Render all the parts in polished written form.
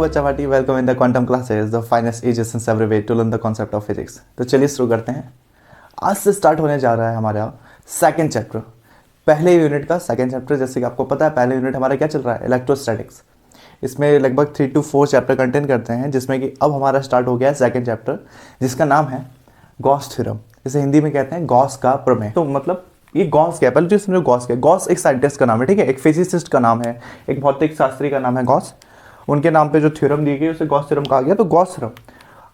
बच्चा party, welcome in the quantum classes, the finest edges in every way to learn the concept of physics. तो चलिए शुरू करते हैं। आज से स्टार्ट होने जा रहा है हमारा सेकंड चैप्टर, पहले यूनिट का सेकंड चैप्टर। जैसे कि आपको पता है पहले यूनिट हमारा क्या चल रहा है, इलेक्ट्रोस्टैटिक्स। इसमें लगभग 3 to 4 चैप्टर कंटेन करते हैं, जिसमें कि अब हमारा स्टार्ट हो गया है सेकंड चैप्टर, जिसका नाम है गॉस थ्योरम। इसे हिंदी में कहते हैं गॉस का प्रमेय। तो मतलब ये गॉस क्या है, पहले जो समझो गॉस क्या है। गॉस एक साइंटिस्ट का नाम है, ठीक है, एक फिजिसिस्ट का नाम है, एक भौतिक शास्त्री का नाम है गॉस। उनके नाम पे जो थ्योरम दी गई उसे गॉस थ्योरम कहा गया। तो गॉस थ्योरम,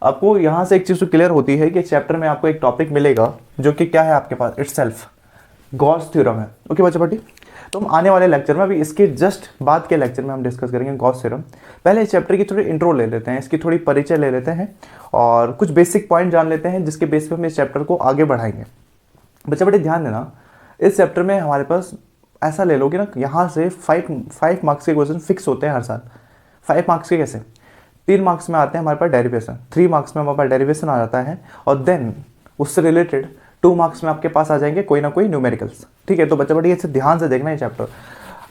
आपको यहाँ से एक चीज़ तो क्लियर होती है कि चैप्टर में आपको एक टॉपिक मिलेगा जो कि क्या है आपके पास, इटसेल्फ गॉस थ्योरम है। ओके बच्चा पार्टी, तो हम आने वाले लेक्चर में, अभी इसके जस्ट बाद के लेक्चर में हम डिस्कस करेंगे गॉस थ्योरम। पहले इस चैप्टर की थोड़ी इंट्रो ले लेते हैं, इसकी थोड़ी परिचय ले लेते हैं और कुछ बेसिक पॉइंट जान लेते हैं, जिसके बेस पे हम इस चैप्टर को आगे बढ़ाएंगे। बच्चा पार्टी ध्यान देना, इस चैप्टर में हमारे पास ऐसा ले लो कि ना, यहाँ से 5 मार्क्स के क्वेश्चन फिक्स होते हैं हर साल। 5 मार्क्स के कैसे, 3 मार्क्स में आते हैं हमारे पास डेरिवेशन, 3 मार्क्स में हमारे पास डेरिवेशन आ जाता है, और देन उससे रिलेटेड 2 मार्क्स में आपके पास आ जाएंगे कोई ना कोई न्यूमेरिकल्स। ठीक है, तो बच्चा बड़ी इसे ध्यान से देखना है चैप्टर।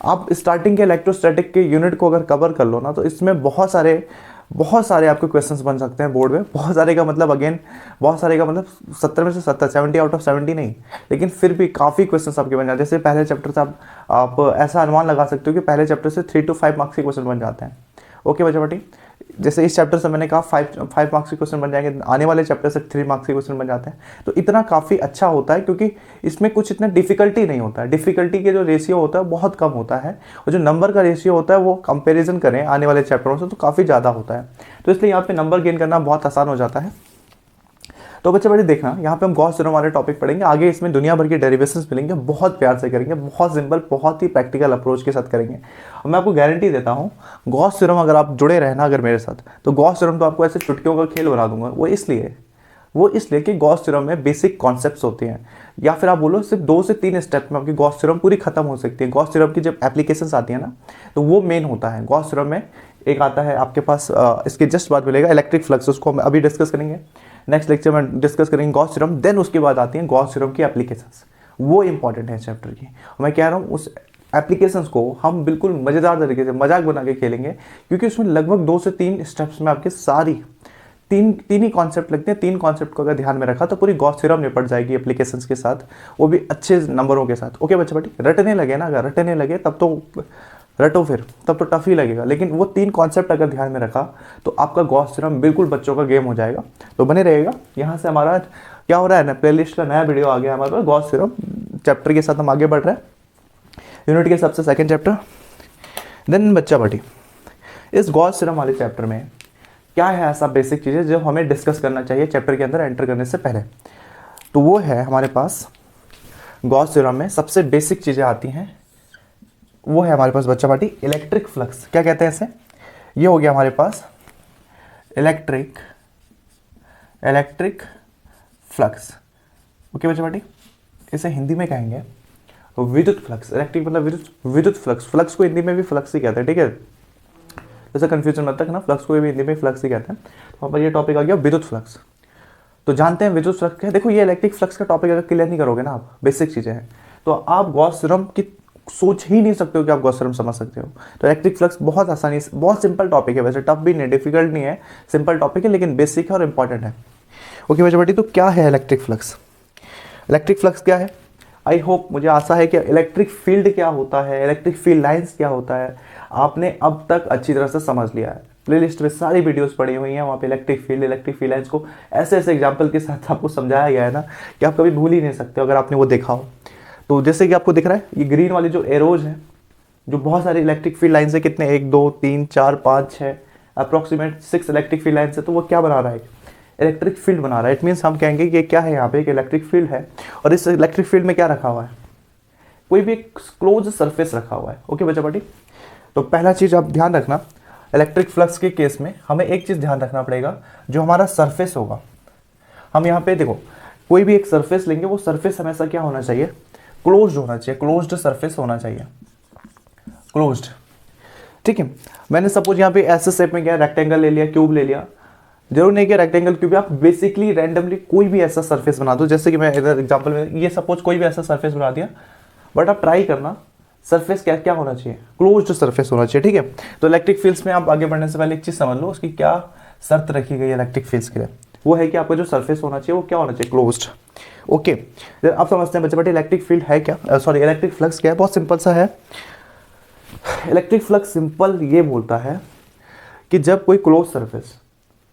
आप स्टार्टिंग के इलेक्ट्रोस्टैटिक के यूनिट को अगर कवर कर लो ना, तो इसमें बहुत सारे आपके क्वेश्चंस बन सकते हैं बोर्ड में। बहुत सारे का मतलब अगेन, बहुत सारे का मतलब 70 में से 70, 70 आउट ऑफ 70 नहीं, लेकिन फिर भी काफ़ी क्वेश्चंस आपके बन जाते हैं। जैसे पहले चैप्टर से आप ऐसा अनुमान लगा सकते हो कि पहले चैप्टर से 3 to 5 मार्क्स के क्वेश्चन बन जाते हैं। ओके बच्चा बेटी, जैसे इस चैप्टर से मैंने कहा 5 मार्क्स के क्वेश्चन बन जाएंगे, आने वाले चैप्टर से 3 मार्क्स के क्वेश्चन बन जाते हैं। तो इतना काफ़ी अच्छा होता है, क्योंकि इसमें कुछ इतना डिफिकल्टी नहीं होता है। डिफिकल्टी के जो रेशियो होता है बहुत कम होता है, और जो नंबर का रेशियो होता है वो कंपैरिजन करें आने वाले चैप्टरों से तो काफ़ी ज़्यादा होता है। तो इसलिए यहाँ पे नंबर गेन करना बहुत आसान हो जाता है। तो बच्चे बड़े देखना, यहाँ पे हम गॉस थ्योरम वाले टॉपिक पढ़ेंगे। आगे इसमें दुनिया भर के डेरिवेशंस मिलेंगे, बहुत प्यार से करेंगे, बहुत सिंपल, बहुत ही प्रैक्टिकल अप्रोच के साथ करेंगे। और मैं आपको गारंटी देता हूँ, गॉस थ्योरम अगर आप जुड़े रहना अगर मेरे साथ, तो गॉस थ्योरम तो आपको ऐसे चुटकियों का खेल बना दूंगा। वो इसलिए कि गॉस थ्योरम में बेसिक कॉन्सेप्ट्स होते हैं, या फिर आप बोलो सिर्फ 2 से 3 स्टेप में आपकी गॉस थ्योरम पूरी खत्म हो सकती है। गॉस थ्योरम की जब एप्लीकेशंस आती है ना, तो वो मेन होता है गॉस थ्योरम में। एक आता है आपके पास, इसके जस्ट बाद मिलेगा इलेक्ट्रिक फ्लक्स, उसको हम अभी डिस्कस करेंगे, नेक्स्ट लेक्चर में डिस्कस करेंगे गॉस थ्योरम। देन उसके बाद आती हैं गॉस थ्योरम की एप्लीकेशंस, वो इंपॉर्टेंट है चैप्टर की। मैं कह रहा हूँ उस एप्लीकेशंस को हम बिल्कुल मज़ेदार तरीके से मजाक बना के खेलेंगे, क्योंकि उसमें लगभग 2 से 3 स्टेप्स में आपके सारी तीन ही कॉन्सेप्ट लगते हैं। 3 कॉन्सेप्ट को अगर ध्यान में रखा तो पूरी गॉस थ्योरम निपट जाएगी एप्लीकेशंस के साथ, वो भी अच्छे नंबरों के साथ। ओके बच्चे बेटी, रटने लगे ना, अगर रटने लगे तब तो रटो, फिर तब तो टफ ही लगेगा, लेकिन वो 3 कॉन्सेप्ट अगर ध्यान में रखा तो आपका गॉस थ्योरम बिल्कुल बच्चों का गेम हो जाएगा। तो बने रहेगा। यहाँ से हमारा क्या हो रहा है ना, प्लेलिस्ट का नया वीडियो आ गया हमारे पास गॉस थ्योरम चैप्टर के साथ। हम आगे बढ़ रहे हैं यूनिट के सबसे सेकंड चैप्टर। देन बच्चा बेटी, इस गॉस थ्योरम वाले चैप्टर में क्या है ऐसा बेसिक चीज़ें जो हमें डिस्कस करना चाहिए चैप्टर के अंदर एंटर करने से पहले। तो वो है हमारे पास गॉस थ्योरम में सबसे बेसिक चीज़ें आती हैं, वो है हमारे पास बच्चा पार्टी इलेक्ट्रिक फ्लक्स। क्या कहते हैं इसे, ये हो गया हमारे पास इलेक्ट्रिक फ्लक्स। ओके बच्चा पार्टी, इसे हिंदी में कहेंगे विद्युत फ्लक्स। इलेक्ट्रिक मतलब विद्युत फ्लक्स। फ्लक्स को हिंदी में भी फ्लक्स ही कहते हैं, ठीक है, जैसे कंफ्यूजन मत रखना, फ्लक्स को भी हिंदी में फ्लक्स ही कहते हैं। तो वहाँ पर ये टॉपिक आ गया विद्युत फ्लक्स। तो जानते हैं विद्युत फ्लक्स क्या है। देखो, ये इलेक्ट्रिक फ्लक्स का टॉपिक अगर क्लियर नहीं करोगे ना आप, बेसिक चीज़ें हैं, तो आप गॉस थ्योरम की सोच ही नहीं सकते हो कि आप गॉस थ्योरम समझ सकते हो। तो इलेक्ट्रिक फ्लक्स बहुत आसानी से, बहुत सिंपल टॉपिक है, वैसे टफ भी नहीं, डिफिकल्ट नहीं है, सिंपल टॉपिक है, लेकिन बेसिक है और इंपॉर्टेंट है। ओके बच्चा बेटी, तो क्या है इलेक्ट्रिक फ्लक्स। इलेक्ट्रिक फ्लक्स क्या है, आई होप, मुझे आशा है कि इलेक्ट्रिक फील्ड क्या होता है, इलेक्ट्रिक फील्ड लाइन्स क्या होता है, आपने अब तक अच्छी तरह से समझ लिया है। प्लेलिस्ट में सारी वीडियोस पड़ी हुई हैं, वहाँ पे इलेक्ट्रिक फील्ड लाइन्स को ऐसे एग्जाम्पल के साथ आपको समझाया गया है ना, कि आप कभी भूल ही नहीं सकते अगर आपने वो देखा हो। तो जैसे कि आपको दिख रहा है, ये ग्रीन वाली जो एरोज हैं, जो बहुत सारी इलेक्ट्रिक फील्ड लाइन्स है, कितने, 1 2 3 4 5 6 अप्रॉक्सीमेट 6 इलेक्ट्रिक फील्ड लाइन्स है। तो वो क्या बना रहा है, इलेक्ट्रिक फील्ड बना रहा है। इट मीन्स हम कहेंगे कि क्या है, यहाँ पे एक इलेक्ट्रिक फील्ड है, और इस इलेक्ट्रिक फील्ड में क्या रखा हुआ है, कोई भी एक क्लोज सरफेस रखा हुआ है। ओके बच्चा पार्टी, तो पहला चीज़ आप ध्यान रखना, इलेक्ट्रिक फ्लक्स के केस में हमें एक चीज़ ध्यान रखना पड़ेगा, जो हमारा सरफेस होगा। हम यहाँ पे देखो, कोई भी एक सरफेस लेंगे, वो सरफेस हमेशा क्या होना चाहिए, क्लोज्ड होना चाहिए, क्लोज्ड सरफेस होना चाहिए, क्लोज्ड। ठीक है, मैंने सपोज यहाँ पे ऐसे शेप में क्या रेक्टेंगल ले लिया, क्यूब ले लिया, जरूर नहीं कि रेक्टेंगल क्यूब, आप बेसिकली रैंडमली कोई भी ऐसा सरफेस बना दो। जैसे कि मैं इधर एग्जांपल में ये सपोज कोई भी ऐसा सरफेस बना दिया, बट आप ट्राई करना सरफेस क्या क्या होना चाहिए, क्लोज्ड सरफेस होना चाहिए, ठीक है। तो इलेक्ट्रिक फील्ड्स में आप आगे बढ़ने से पहले एक चीज़ समझ लो, उसकी क्या शर्त रखी गई है इलेक्ट्रिक फील्ड्स के लिए, वो है कि आपका जो सरफेस होना चाहिए वो क्या होना चाहिए, क्लोज्ड। ओके, आप समझते हैं बच्चे बच्चे इलेक्ट्रिक फील्ड है क्या, सॉरी इलेक्ट्रिक फ्लक्स क्या है। बहुत सिंपल सा है, इलेक्ट्रिक फ्लक्स सिंपल ये बोलता है कि जब कोई क्लोज सरफेस,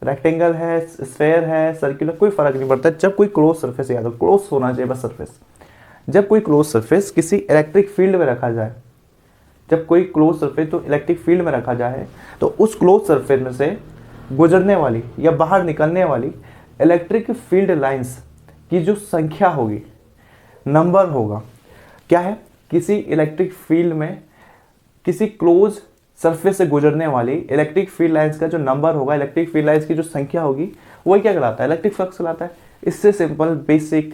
रेक्टेंगल है, स्फेयर है, सर्कुलर, कोई फर्क नहीं पड़ता, जब कोई क्लोज सरफेस, याद हो क्लोज होना चाहिए बस सरफेस, जब कोई क्लोज सरफेस किसी इलेक्ट्रिक फील्ड में रखा जाए, जब कोई क्लोज सरफेस तो इलेक्ट्रिक फील्ड में रखा जाए, तो उस क्लोज सरफेस में से गुजरने वाली या बाहर निकलने वाली इलेक्ट्रिक फील्ड लाइंस की जो संख्या होगी, नंबर होगा, क्या है, किसी इलेक्ट्रिक फील्ड में किसी क्लोज सरफेस से गुजरने वाली इलेक्ट्रिक फील्ड लाइंस का जो नंबर होगा, इलेक्ट्रिक फील्ड लाइंस की जो संख्या होगी, वही क्या कहलाता है, इलेक्ट्रिक फ्लक्स कहलाता है। इससे सिंपल, बेसिक,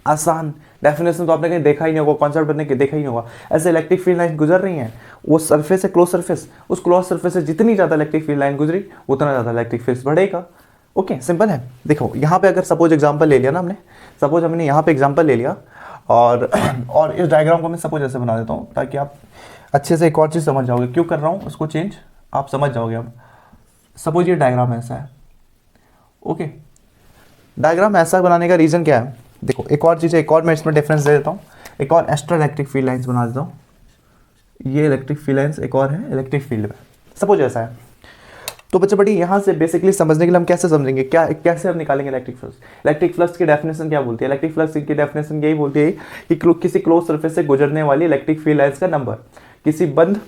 आसान डेफिनेशन तो आपने कहीं देखा ही नहीं होगा, कॉन्सेप्ट बनने के देखा ही नहीं होगा। ऐसे इलेक्ट्रिक फील्ड लाइन गुजर रही हैं, वो सरफेस है क्लोज सरफेस, उस क्लोज सरफेस से जितनी ज़्यादा इलेक्ट्रिक फील्ड लाइन गुजरी उतना ज़्यादा इलेक्ट्रिक फील्ड बढ़ेगा। ओके, सिंपल है। देखो यहाँ पे अगर सपोज एग्जांपल ले लिया ना हमने, सपोज हमने यहाँ पे एग्जांपल ले लिया और इस डायग्राम को मैं सपोज ऐसे बना देता हूँ ताकि आप अच्छे से एक और चीज़ समझ जाओगे, क्यों कर रहा हूँ उसको चेंज, आप समझ जाओगे। अब सपोज ये डायग्राम ऐसा है, ओके, डायग्राम ऐसा बनाने का रीज़न क्या है, देखो एक और चीज़ है, एक और मैं इसमें डिफरेंस दे देता हूँ, एक और एक्स्ट्रा इलेक्ट्रिक फील्ड लाइंस बना देता हूँ। ये इलेक्ट्रिक फील्ड लाइंस एक और है इलेक्ट्रिक फील्ड में, सपोज ऐसा है। तो बच्चे बड़ी यहाँ से बेसिकली समझने के लिए हम कैसे समझेंगे, क्या कैसे हम निकालेंगे इलेक्ट्रिक फ्लक्स। इलेक्ट्रिक फ्लक्स की डेफिनेशन क्या बोलती है, इलेक्ट्रिक फ्लक्स की डेफिनेशन यही बोलती है कि किसी क्लोज सरफेस से गुजरने वाली इलेक्ट्रिक फील्ड लाइंस का नंबर, किसी बंद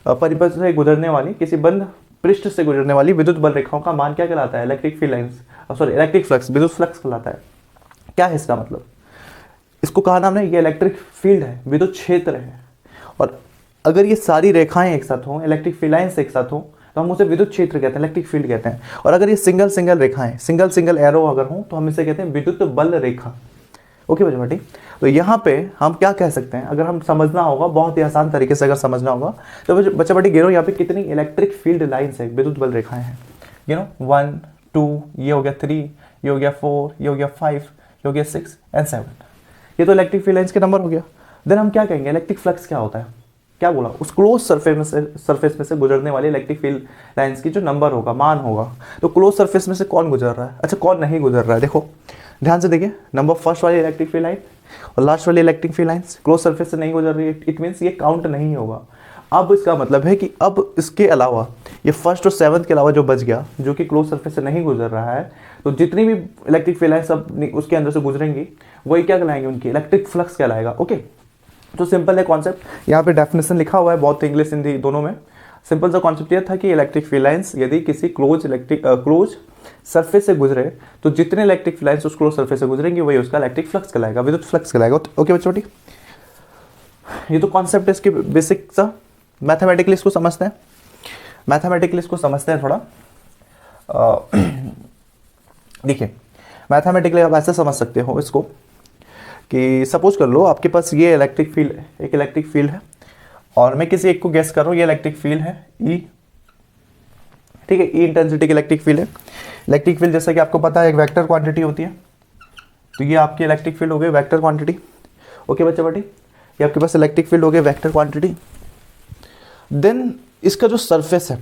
परिपथ से गुजरने वाली, किसी बंद पृष्ठ से गुजरने वाली विद्युत बल रेखाओं का मान क्या कहलाता है, electric field lines, sorry electric flux, विद्युत फ्लक्स कहलाता है। क्या है इसका मतलब, इसको कहा नाम ने, ये इलेक्ट्रिक फील्ड है, विद्युत क्षेत्र है, और अगर ये सारी रेखाएं एक साथ हों, इलेक्ट्रिक फील्ड लाइंस एक साथ हों, तो हम उसे विद्युत क्षेत्र कहते हैं, इलेक्ट्रिक फील्ड कहते हैं। और अगर ये सिंगल सिंगल रेखाएं, सिंगल सिंगल एरो अगर हों, तो हम इसे कहते हैं विद्युत बल रेखा। ओके बच्चे बेटी, तो यहाँ पे हम क्या कह सकते हैं, अगर हम समझना होगा बहुत ही आसान तरीके से अगर समझना होगा, तो बच्चा बेटी गिनो यहाँ पे कितनी इलेक्ट्रिक फील्ड लाइन्स है, विद्युत बल रेखाएं हैं, गिनो 1 2, ये हो गया 3, ये हो गया 4, ये हो गया 5, ये हो गया 6 एंड 7, ये तो इलेक्ट्रिक फील्ड लाइन्स के नंबर हो गया। देन हम क्या कहेंगे, इलेक्ट्रिक फ्लक्स क्या होता है, क्या बोला, उस क्लोज सरफेस में से गुजरने वाली इलेक्ट्रिक फील्ड लाइंस की जो नंबर होगा, मान होगा। तो क्लोज सरफेस में से कौन गुजर रहा है, अच्छा कौन नहीं गुजर रहा है, देखो ध्यान से देखिए, नंबर फर्स्ट वाली इलेक्ट्रिक फील्ड लाइन और लास्ट वाली electric field lines close surface से नहीं गुजर रही है, इट मीन्स ये काउंट नहीं होगा। अब इसका मतलब है कि अब इसके अलावा ये फर्स्ट और सेवंथ के अलावा जो बच गया, जो कि क्लोज सरफेस से नहीं गुजर रहा है, तो जितनी भी इलेक्ट्रिक फील्ड लाइन सब उसके अंदर से गुजरेंगी, वही क्या कहलाएंगे, उनकी इलेक्ट्रिक फ्लक्स कहलाएगा। ओके, तो सिंपल है कॉन्सेप्ट, यहाँ पे डेफिनेशन लिखा हुआ है, बहुत इंग्लिश हिंदी दोनों में। सिंपल सा कॉन्सेप्ट ये था कि इलेक्ट्रिक फील्ड लाइंस यदि किसी क्लोज सरफेस से गुजरे, तो जितने इलेक्ट्रिक फील्ड लाइंस उस क्लोज सरफेस से गुजरेंगे वही उसका इलेक्ट्रिक फ्लक्स कहलाएगा, विद्युत फ्लक्स कहलाएगा। ओके बच्चों, ये तो कॉन्सेप्ट है इसके बेसिक सा। मैथमेटिकली इसको समझते हैं, मैथमेटिकली इसको समझते हैं थोड़ा। देखिए मैथमेटिकली आप ऐसे समझ सकते हो इसको कि सपोज कर लो आपके पास ये इलेक्ट्रिक फील्ड, एक इलेक्ट्रिक फील्ड है, और मैं किसी एक को गेस कर रहा हूँ, ये इलेक्ट्रिक फील्ड है ई, ठीक है, ई इंटेंसिटी की इलेक्ट्रिक फील्ड है। इलेक्ट्रिक फील्ड जैसा कि आपको पता है एक वेक्टर क्वांटिटी होती है, तो ये आपकी इलेक्ट्रिक फील्ड हो गई वेक्टर क्वांटिटी। ओके बच्चे बेटी, ये आपके पास इलेक्ट्रिक फील्ड हो गई वेक्टर क्वांटिटी। देन इसका जो सरफेस है,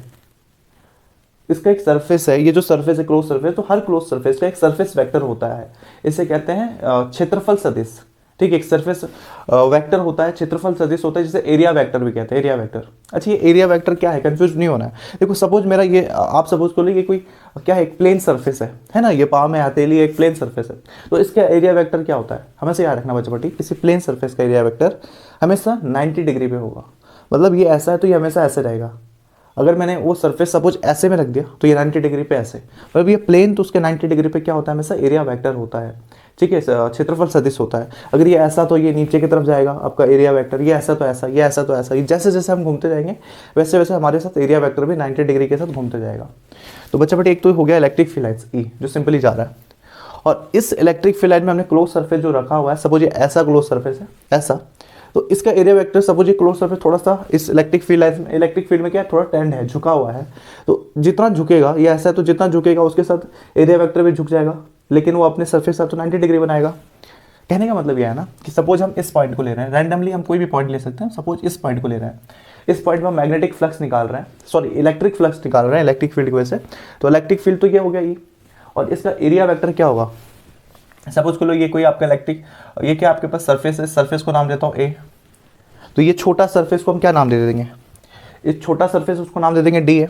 इसका एक सरफेस है, ये जो सरफेस है क्लोज सरफेस, तो हर क्लोज सरफेस का एक सरफेस वेक्टर होता है, इसे कहते हैं क्षेत्रफल सदिश। ठीक है, एक सरफेस वेक्टर होता है, क्षेत्रफल सदिश होता है, जिसे एरिया वेक्टर भी कहते हैं, एरिया वेक्टर। अच्छा ये एरिया वेक्टर क्या है, कंफ्यूज नहीं होना है। देखो सपोज मेरा ये, आप सपोज कर लीजिए कोई क्या है, एक प्लेन सरफेस है ना, ये पाम है, हथेली एक प्लेन सरफेस है, तो इसका एरिया वेक्टर क्या होता है, हमेशा याद रखना बच्चा बेटी, किसी प्लेन सरफेस का एरिया वेक्टर हमेशा 90 डिग्री पे होगा। मतलब ये ऐसा है तो ये हमेशा ऐसे रहेगा। अगर मैंने वो सरफेस सपोज ऐसे में रख दिया तो ये 90 डिग्री पे ऐसे, मतलब ये प्लेन, तो उसके 90 डिग्री पे क्या होता है, हमेशा एरिया वेक्टर होता है। ठीक है, क्षेत्रफल सदिश होता है। अगर ये ऐसा तो ये नीचे की तरफ जाएगा आपका एरिया वेक्टर, ये ऐसा तो ऐसा, ये ऐसा तो ऐसा, ये जैसे जैसे हम घूमते जाएंगे वैसे वैसे हमारे साथ एरिया वेक्टर भी 90 डिग्री के साथ घूमते जाएगा। तो बच्चा बेटे एक तो हो गया इलेक्ट्रिक फील्ड लाइन्स ई, जो सिंपली जा रहा है, और इस इलेक्ट्रिक फील्ड लाइन में हमने क्लोज सरफेस जो रखा हुआ है, सपोज ये ऐसा क्लोज सरफेस है ऐसा, तो इसका एरिया वेक्टर सपोज ये क्लोज सरफेस थोड़ा सा इस इलेक्ट्रिक फील्ड लाइन में, इलेक्ट्रिक फील्ड में क्या है, थोड़ा टेंड है, झुका हुआ है, तो जितना झुकेगा ये ऐसा है, तो जितना झुकेगा उसके साथ एरिया वेक्टर भी झुक जाएगा, लेकिन वो अपने सरफेस साथ तो 90 डिग्री बनाएगा। कहने का मतलब यह है ना कि सपोज हम इस पॉइंट को ले रहे हैं, रैंडमली हम कोई भी पॉइंट ले सकते हैं, सपोज इस पॉइंट को ले रहे हैं, इस पॉइंट में हम मैग्नेटिक फ्लक्स निकाल रहे हैं, सॉरी इलेक्ट्रिक फ्लक्स निकाल रहे हैं इलेक्ट्रिक फील्ड की वजह से। तो इलेक्ट्रिक फील्ड तो ये हो गया ई, और इसका एरिया वेक्टर क्या होगा, सपोज करो ये कोई आपका इलेक्ट्रिक, ये क्या आपके पास सरफेस है, सरफेस को नाम देता हूँ ए, तो ये छोटा सरफेस को हम क्या नाम दे देंगे, इस छोटा सरफेस उसको नाम दे देंगे डी है।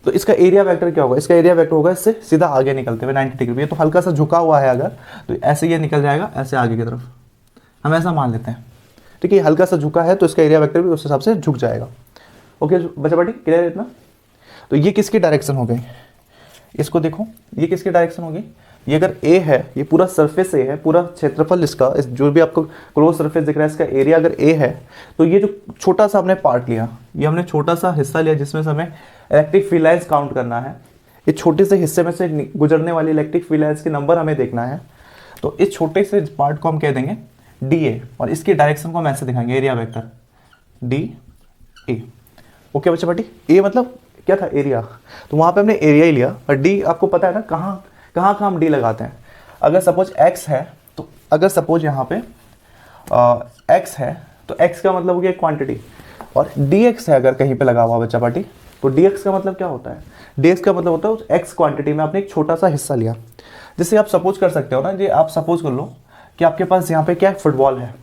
तो इसका एरिया वेक्टर क्या होगा, इसका एरिया वेक्टर होगा इससे सीधा आगे निकलते हुए 90 डिग्री, ये तो हल्का सा झुका हुआ है अगर, तो ऐसे ये निकल जाएगा ऐसे आगे की तरफ, हम ऐसा मान लेते हैं, ठीक है, हल्का सा झुका है तो इसका एरिया वेक्टर भी उस हिसाब से झुक जाएगा। ओके बच्चा बाटी क्लियर है इतना। तो ये किसकी डायरेक्शन हो गई, इसको देखो ये किसकी डायरेक्शन हो गई, ये अगर ए है, ये पूरा सरफेस ए है, पूरा क्षेत्रफल इसका, इस जो भी आपको क्लोज सरफेस दिख रहा है इसका एरिया अगर ए है, तो ये जो छोटा सा हमने पार्ट लिया, ये हमने छोटा सा हिस्सा लिया जिसमें से हमें इलेक्ट्रिक फील्ड लाइन्स काउंट करना है, इस छोटे से हिस्से में से गुजरने वाली इलेक्ट्रिक फील्ड लाइन्स के नंबर हमें देखना है। तो इस छोटे से पार्ट को हम कह देंगे डी ए, और इसकी डायरेक्शन को हम ऐसे दिखाएंगे area vector D A. Okay बच्चा पार्टी, ए मतलब क्या था एरिया, तो वहाँ पे हमने एरिया ही लिया, और डी आपको पता है ना कहाँ कहाँ हम डी लगाते हैं। अगर सपोज x है, तो अगर सपोज यहाँ पे x है तो x का मतलब हो गया क्वांटिटी, और dx है अगर कहीं पे लगा हुआ बच्चा पार्टी, तो dx का मतलब क्या होता है, dx का मतलब होता है उस x क्वांटिटी में आपने एक छोटा सा हिस्सा लिया। जैसे आप सपोज कर सकते हो ना, जी आप सपोज कर लो कि आपके पास यहाँ पे क्या फुटबॉल है,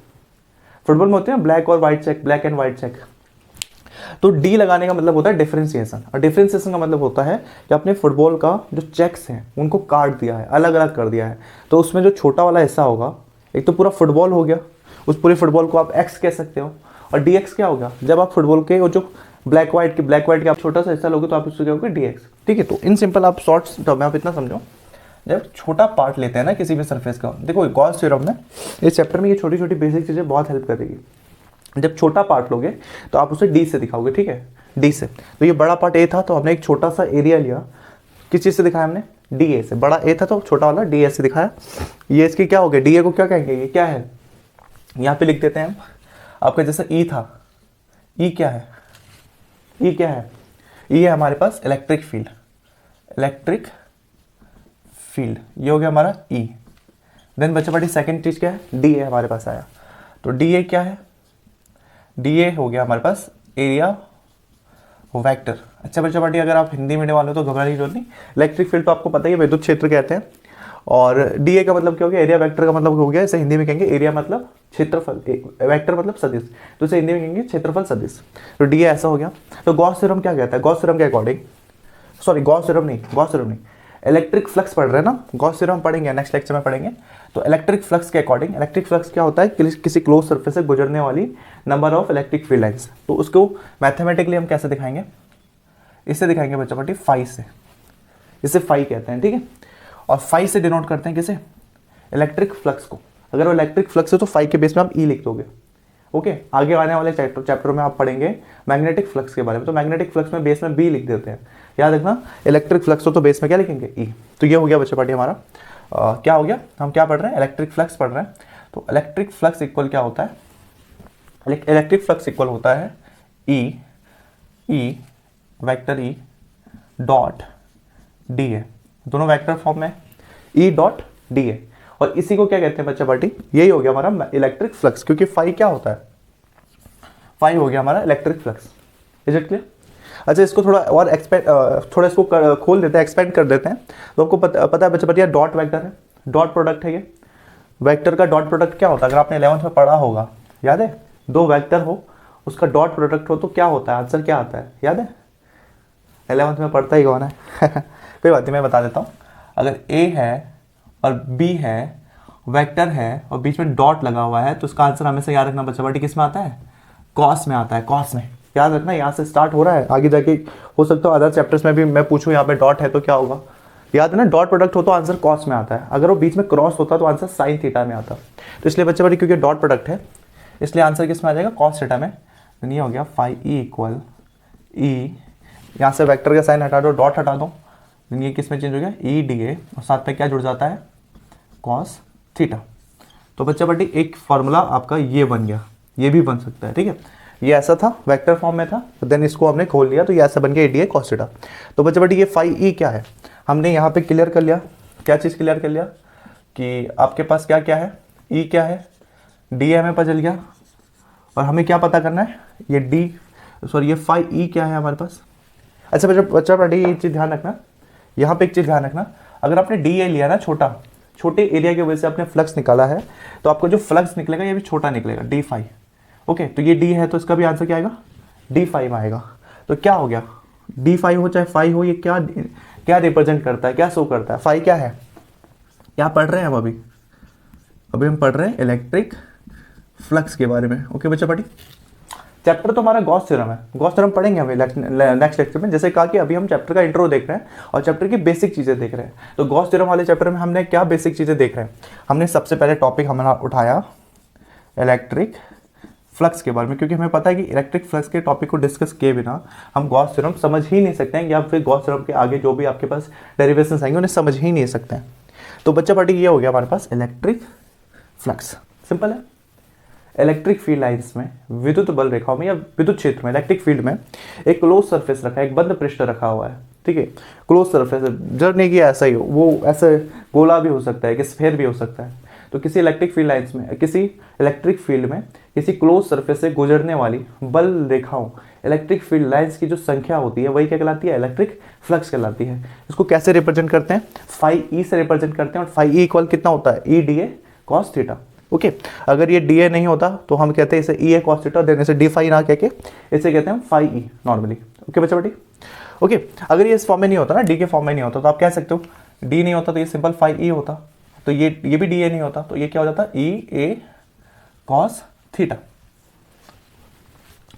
फुटबॉल में होते हैं ब्लैक और white check, black and white check, तो डी लगाने का मतलब होता है डिफरेंशिएशन, और डिफरेंशिएशन का मतलब होता है कि आपने फुटबॉल का जो चेक्स हैं उनको काट दिया है, अलग अलग कर दिया है, तो उसमें जो छोटा वाला हिस्सा होगा, एक तो पूरा फुटबॉल हो गया, उस पूरे फुटबॉल को आप एक्स कह सकते हो, और डी एक्स क्या होगा, जब आप फुटबॉल के वो जो ब्लैक वाइट के आप छोटा सा हिस्सा लोगे तो आप उसको क्या होगा डी एक्स। ठीक है, तो इन सिंपल आप शॉर्ट्स टर्म में आप इतना समझो, जब छोटा पार्ट लेते हैं ना किसी भी सरफेस का, देखो गॉस थ्योरम में इस चैप्टर में ये छोटी छोटी बेसिक चीज़ें बहुत हेल्प करेगी। जब छोटा पार्ट लोगे तो आप उसे डी से दिखाओगे, ठीक है, डी से। तो ये बड़ा पार्ट ए था तो हमने एक छोटा सा एरिया लिया, किस चीज़ से दिखाया हमने, डी ए से, बड़ा ए था तो छोटा वाला डी ए से दिखाया। ये इसकी क्या हो गया, डी ए को क्या कहेंगे, ये क्या है, यहाँ पे लिख देते हैं हम, आपका जैसा ई था, ई क्या है, ई क्या है, ई है हमारे पास इलेक्ट्रिक फील्ड, इलेक्ट्रिक फील्ड, ये हो गया हमारा ई। देन बच्चा पार्टी सेकंड चीज़ क्या है, डी ए हमारे पास आया, तो डी ए क्या है, डी ए हो गया हमारे पास एरिया वेक्टर। अच्छा बच्चा पार्टी, अगर आप हिंदी मीडियम वाले हो तो घबराने की जरूरत नहीं, इलेक्ट्रिक फील्ड तो आपको पता ही है, विद्युत क्षेत्र कहते हैं, और डी ए का मतलब क्या हो गया, एरिया वेक्टर का मतलब हो गया, इसे हिंदी में कहेंगे एरिया मतलब क्षेत्रफल, वेक्टर मतलब सदिश, तो इसे हिंदी में कहेंगे क्षेत्रफल सदिश। तो डी ए ऐसा हो गया। तो गॉस थ्योरम क्या कहता है, गॉस थ्योरम के अकॉर्डिंग, सॉरी गॉस थ्योरम नहीं, इलेक्ट्रिक फ्लक्स पढ़ रहे हैं ना, गॉस थ्योरम पढ़ेंगे नेक्स्ट लेक्चर में पढ़ेंगे। तो इलेक्ट्रिक फ्लक्स के अकॉर्डिंग, इलेक्ट्रिक फ्लक्स क्या होता है, किसी क्लोज सरफेस से गुजरने वाली number of electric field lines. तो उसको मैथमेटिकली हम कैसे दिखाएंगे, इससे दिखाएंगे बच्चा पार्टी फाई से, इसे फाई कहते हैं, ठीक है, और फाई से डिनोट करते हैं किसे, इलेक्ट्रिक फ्लक्स को। अगर वो इलेक्ट्रिक फ्लक्स है तो फाई के बेस में आप ई लिख दोगे। ओके, आगे आने वाले चैप्टर में आप पढ़ेंगे मैग्नेटिक फ्लक्स के बारे में, तो मैग्नेटिक फ्लक्स में बेस में बी लिख देते हैं, याद रखना, इलेक्ट्रिक फ्लक्स हो तो बेस में क्या लिखेंगे, ई। तो ये हो गया बच्चा पार्टी हमारा, क्या हो गया, हम क्या पढ़ रहे हैं, इलेक्ट्रिक फ्लक्स पढ़ रहे हैं। तो इलेक्ट्रिक फ्लक्स इक्वल क्या होता है, इलेक्ट्रिक फ्लक्स इक्वल होता है E vector E dot D A, दोनों वेक्टर फॉर्म में, ई डॉट डी ए, और इसी को क्या कहते हैं बच्चा पार्टी, यही हो गया हमारा इलेक्ट्रिक फ्लक्स, क्योंकि फाई क्या होता है, फाई हो गया हमारा electric flux. Is it clear. अच्छा, इसको थोड़ा और थोड़ा इसको खोल देते हैं, एक्सपेंड कर देते हैं। तो आपको पता है बच्चा पार्टी, डॉट वेक्टर है, डॉट प्रोडक्ट है, ये वेक्टर का डॉट प्रोडक्ट क्या होता है, अगर आपने 11th में पढ़ा होगा, याद है, दो वेक्टर हो उसका डॉट प्रोडक्ट हो तो क्या होता है, आंसर क्या आता है, याद है, 11th में पढ़ता ही कौन है कोई बात नहीं, मैं बता देता हूँ। अगर ए है और बी है, वेक्टर है और बीच में डॉट लगा हुआ है, तो उसका आंसर हमेशा याद रखना बच्चा पार्टी, किस में आता है, कॉस में आता है, कॉस में, याद रखना, यहाँ से स्टार्ट हो रहा है, आगे जाके हो सकता है अदर चैप्टर्स में भी मैं पूछूं यहाँ पे डॉट है तो क्या होगा, याद है ना, डॉट प्रोडक्ट हो तो आंसर कॉस में आता है, अगर वो बीच में क्रॉस होता तो आंसर साइन थीटा में आता। तो इसलिए बच्चे पार्टी क्योंकि डॉट प्रोडक्ट है इसलिए आंसर किस में आ जाएगा, कॉस थीटा में। ये हो गया फाई ई इक्वल ई, यहाँ से वेक्टर का साइन हटा दो, डॉट हटा दो, ये किस में चेंज हो गया, ई डी ए, और साथ में क्या जुड़ जाता है, कॉस थीटा। तो बच्चा पार्टी एक फॉर्मूला आपका ये बन गया, ये भी बन सकता है, ठीक है, ये ऐसा था, वेक्टर फॉर्म में था, तो देन इसको हमने खोल लिया तो ये ऐसा बन गया, A D A cos theta. तो बच्चा पार्टी ये फाई ई क्या है, हमने यहाँ पे क्लियर कर लिया, क्या चीज़ क्लियर कर लिया कि आपके पास क्या क्या है, ई क्या है, डी हमें पता चल गया, और हमें क्या पता करना है, ये डी सॉरी ये फाई ई क्या है हमारे पास। अच्छा बच्चा पढ़िए, एक चीज़ ध्यान रखना, यहाँ पे एक चीज़ ध्यान रखना, अगर आपने डी ए लिया ना, छोटे एरिया की वजह से आपने फ्लक्स निकाला है, तो आपको जो फ्लक्स निकलेगा ये भी छोटा निकलेगा, डी फाई। ओके, तो ये डी है तो इसका भी आंसर क्या आएगा, डी फाइव आएगा। तो क्या हो गया, डी फाइव हो चाहे फाइव हो, ये क्या क्या रिप्रेजेंट करता है, क्या शो करता है, फाइव क्या है, क्या पढ़ रहे हैं हम अभी हम पढ़ रहे हैं इलेक्ट्रिक फ्लक्स के बारे में। ओके बच्चा पढ़ी, चैप्टर तो हमारा गॉस थ्योरम है, गॉस थ्योरम पढ़ेंगे हम नेक्स्ट लेक्चर में। जैसे कहा कि अभी हम चैप्टर का इंट्रो देख रहे हैं और चैप्टर की बेसिक चीज़ें देख रहे हैं, तो गॉस थ्योरम वाले चैप्टर में हमने क्या बेसिक चीज़ें देख रहे हैं, हमने सबसे पहले टॉपिक हमारा उठाया इलेक्ट्रिक फ्लक्स के बारे में, क्योंकि हमें पता है कि इलेक्ट्रिक फ्लक्स के टॉपिक को डिस्कस किए बिना हम गॉस थ्योरम समझ ही नहीं सकते हैं, या फिर गॉस थ्योरम के आगे जो भी आपके पास डेरिवेशंस आएंगे उन्हें समझ ही नहीं सकते हैं। तो बच्चा पार्टी ये हो गया हमारे पास इलेक्ट्रिक फ्लक्स, सिंपल है। इलेक्ट्रिक फील्ड लाइंस में, विद्युत बल रेखाओं में या विद्युत क्षेत्र में, इलेक्ट्रिक फील्ड में एक क्लोज सरफेस रखा है, एक बंद पृष्ठ रखा हुआ है, ठीक है। क्लोज सरफेस, जर नहीं कि ऐसा ही हो, वो ऐसे गोला भी हो सकता है, कि स्फेयर भी हो सकता है। तो किसी इलेक्ट्रिक फील्ड लाइंस में, किसी इलेक्ट्रिक फील्ड में किसी क्लोज सरफेस से गुजरने वाली बल रेखाओं, इलेक्ट्रिक फील्ड लाइंस की जो संख्या होती है वही क्या कहलाती है, इलेक्ट्रिक फ्लक्स कहलाती है। इसको कैसे रिप्रेजेंट करते हैं, फाई ई से रिप्रेजेंट करते हैं, और फाई ई इक्वल कितना होता है, E D A cos theta. Okay, अगर ये डी ए नहीं होता तो हम कहते हैं इसे ई ए कॉस थीटा, देने से डी फाई ना कह के इसे कहते हैं फाई ई नॉर्मली। ओके बच्चा बेटी, ओके, अगर ये इस फॉर्म में नहीं होता ना, डी के फॉर्म में नहीं होता, तो आप कह सकते हो डी नहीं होता तो ये सिंपल फाई ई होता, तो ये भी डी ए नहीं होता तो ये क्या हो जाता, E A cos theta.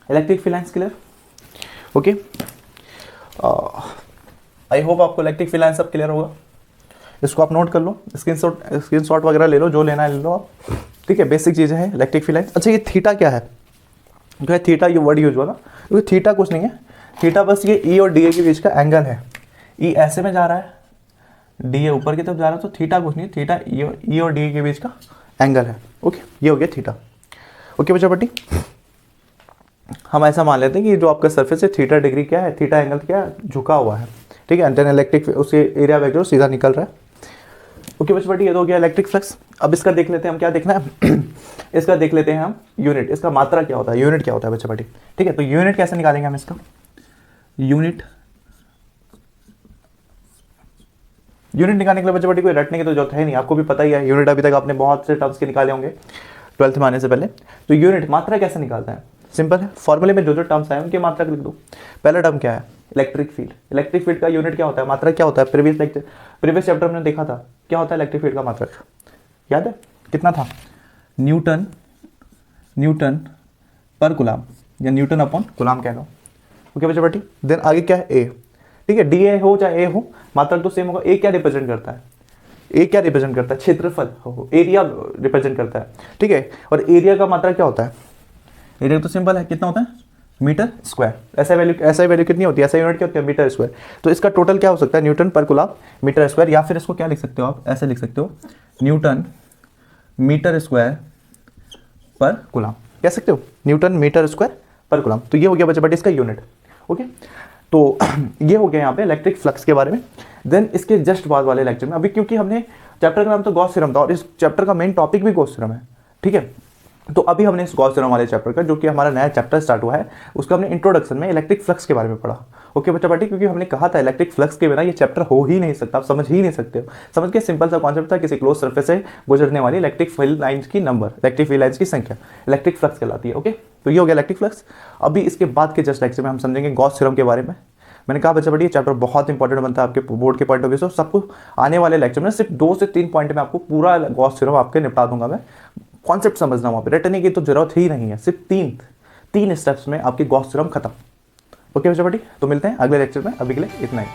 Electric field lines clear, okay. I hope आपको इलेक्ट्रिक फील्ड लाइन सब क्लियर होगा। इसको आप नोट कर लो, स्क्रीनशॉट वगैरह ले लो, जो लेना है ले लो आप, ठीक है। बेसिक चीज़ें हैं इलेक्ट्रिक फील्ड लाइन। अच्छा, ये थीटा क्या है, जो है थीटा, ये वर्ड यूज हुआ ना, क्योंकि थीटा कुछ नहीं है, थीटा बस ये ई और डी ए के बीच का एंगल है। ई ऐसे में जा रहा है, डी ए ऊपर की तरफ जा रहा है, तो थीटा कुछ नहीं, थीटा ई और डी ए के बीच का एंगल है। ओके, ये हो गया थीटा। ओके बच्चा पट्टी, हम ऐसा मान लेते हैं कि जो आपका सरफेस है थीटा डिग्री क्या है, थीटा एंगल क्या है, झुका हुआ है, ठीक है। देन इलेक्ट्रिक उसके एरिया वेक्टर सीधा निकल रहा है। ओके बच्चा पट्टी, ये तो हो गया इलेक्ट्रिक फ्लक्स। अब इसका देख लेते हैं हम, क्या देखना है इसका देख लेते हैं हम यूनिट, इसका मात्रा क्या होता है, यूनिट क्या होता है बच्चा पट्टी, ठीक है। तो यूनिट कैसे निकालेंगे हम इसका, यूनिट निकालने के लिए बच्चे बच्चे कोई रटने की तो जरूरत है नहीं, आपको भी पता ही है यूनिट, अभी तक आपने बहुत से टर्म्स के निकाले होंगे 12th में आने से पहले। तो यूनिट मात्रा कैसे निकालता है, सिंपल है, फॉर्मूले में जो जो टर्म्स आए उनकी मात्रा लिख दो। पहला टर्म क्या है, इलेक्ट्रिक फील्ड। इलेक्ट्रिक फील्ड का यूनिट क्या होता है, मात्रा क्या होता है, प्रीवियस चैप्टर में देखा था क्या होता है इलेक्ट्रिक फील्ड का मात्रक, याद है कितना था, न्यूटन पर कूलम, या न्यूटन अपॉन कूलम कह लो। ओके बच्चे बेटी, देन आगे क्या है, ए, ठीक है। डी ए हो चाहे ए हो, मात्रक तो सेम होगा। ए क्या रिप्रेजेंट करता है, ए क्या रिप्रेजेंट करता है, क्षेत्रफल हो, एरिया रिप्रेजेंट करता है, ठीक है। और एरिया का मात्रा क्या होता है, एरिया तो सिंपल है, कितना होता है, मीटर स्क्वायर। ऐसा वैल्यू कितनी होती है, ऐसा यूनिट क्या होती है, मीटर स्क्वायर। तो इसका टोटल क्या हो सकता है, न्यूटन पर कूलम मीटर स्क्वायर, या फिर इसको क्या लिख सकते हो आप, ऐसे लिख सकते हो, न्यूटन मीटर स्क्वायर पर कूलम, कह सकते हो न्यूटन मीटर स्क्वायर पर कूलम। तो ये हो गया बच्चे बट इसका यूनिट। ओके, तो ये हो गया यहाँ पे इलेक्ट्रिक फ्लक्स के बारे में। देन इसके जस्ट बाद वाले लेक्चर में, अभी क्योंकि हमने चैप्टर का नाम तो गॉस थ्योरम था और इस चैप्टर का मेन टॉपिक भी गॉस थ्योरम है, ठीक है। तो अभी हमने इस गॉस थ्योरम वाले चैप्टर का, जो कि हमारा नया चैप्टर स्टार्ट हुआ है, उसका हमने इंट्रोडक्शन में इलेक्ट्रिक फ्लक्स के बारे में पढ़ा। ओके बच्चा पार्टी, क्योंकि हमने कहा था इलेक्ट्रिक फ्लक्स के बिना ये चैप्टर हो ही नहीं सकता, आप समझ ही नहीं सकते हो। समझ के सिंपल सा कॉन्सेप्ट था, किसी क्लोज सरफेस से गुजरने वाली इलेक्ट्रिक फील्ड लाइन्स की नंबर, इलेक्ट्रिक फील्ड लाइन्स की संख्या इलेक्ट्रिक फ्लक्स कहलाती है। ओके, तो ये हो गया इलेक्ट्रिक फ्लक्स। अभी इसके बाद के जस्ट लेक्चर में हम समझेंगे गॉस थ्योरम के बारे में। मैंने कहा बच्चा बड़ी चैप्टर बहुत इंपॉर्टेंट बनता है आपके बोर्ड के पॉइंट ऑफ व्यू से, सबको आने वाले लेक्चर में सिर्फ 2 से 3 पॉइंट में आपको पूरा गॉस थ्योरम आपके निपटा दूंगा मैं। कॉन्सेप्ट समझना वहाँ पे, रटने की तो जरूरत ही नहीं है, सिर्फ तीन स्टेप्स में आपकी गॉस थ्योरम खत्म। ओके बच्चा बड़ी, तो मिलते हैं अगले लेक्चर में, अभी के लिए इतना ही।